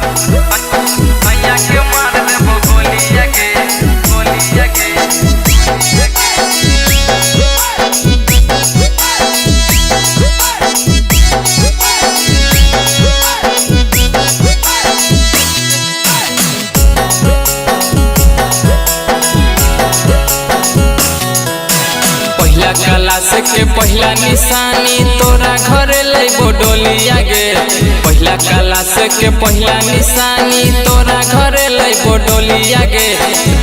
भैया के मार देबो गोलिया के गोलिया के। पहिला क्लास के पहिला निशानी तोरा घरे लइबो डोलिया गे। पहिला क्लास के पहिला निशानी तोरा घरे लइबो डोलिया गे।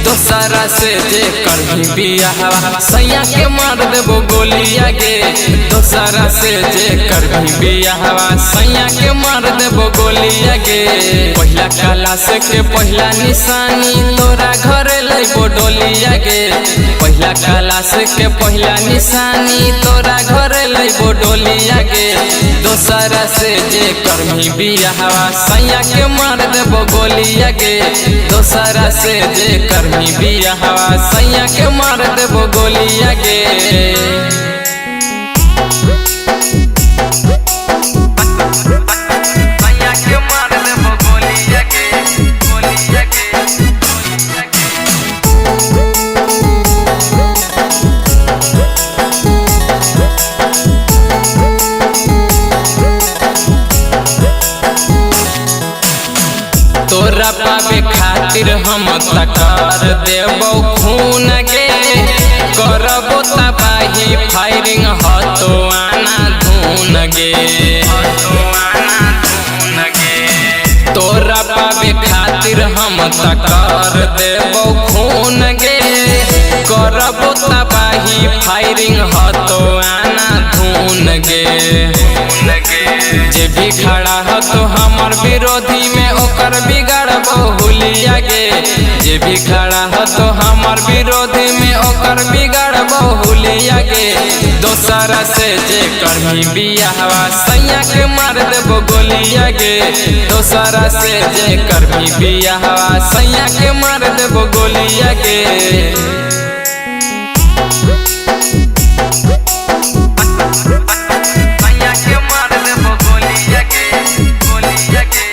दोसरा से जे करही बियाहवा सैया के मार देबो गोलिया गे। दोसरा से जे करही बियाहवा सैया के मार देबो गोलिया गे। पहिला क्लास के पहिला निशानी तोरा घरे लइबो डोलिया गे। पहिला क्लास के पहिला निशानी तोरा घरे लइबो डोलिया गे। दोसरा से जे करही बियाहवा सैया के मार देबो गोलिया गे। दोसरा से जे करही बियाहवा सैया के मार देबो गोलिया गे। भैया के मार देबो गोलिया के गोलिया के। तोरा पावे खातिर हम तकर देबो खून गे। करबो तबाही फायरिंग हतो आना धून गे। तोरा पावे खातिर हम तकर देबो खून गे। करबो तबाही फायरिंग हतो आना धून गे। जे भी खड़ा हो तो हमर विरोधी में ओकर बिगाड़बो हुलिया गे। जे भी खड़ा हो तो हमर विरोधी में ओकर बिगाड़बो हुलिया गे। दोसरा से जे करही बियाहवा सैया के मार देबो गोलिया गे। दोसरा से जे करही बियाहवा सैया के मार देबो गोलिया गे। भैया के मार देबो गोलिया के गोलिया के।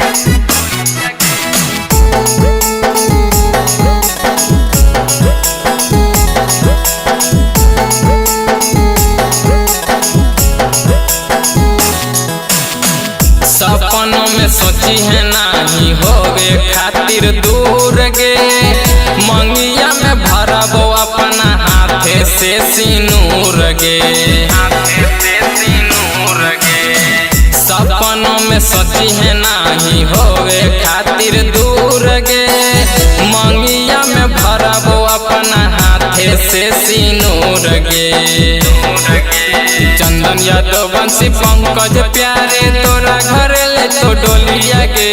सपनों में सोची है नहीं होवे खातिर दूर गे। मंगिया में भरबो अपना हाथे से सिनूर गे। सपनों में सोची है नहीं होवे खातिर दूर गे। मंगिया में भरबो अपना हाथे से सिनूर गे। चंदन यादव बंसी पंकज प्यारे तोरा घरे ले तो डोलिया गे।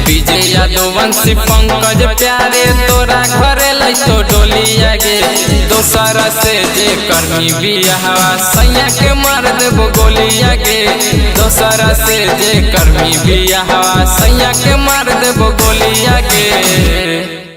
विजय यादव बंसी पंकज प्यारे तोरा घरे ले तो डोलिया गे। दोसरा से जे करही बियाहवा सैया के मार देबो गोलिया गे। दोसरा से जे करही बियाहवा सैया के मार देबो गोलिया गे।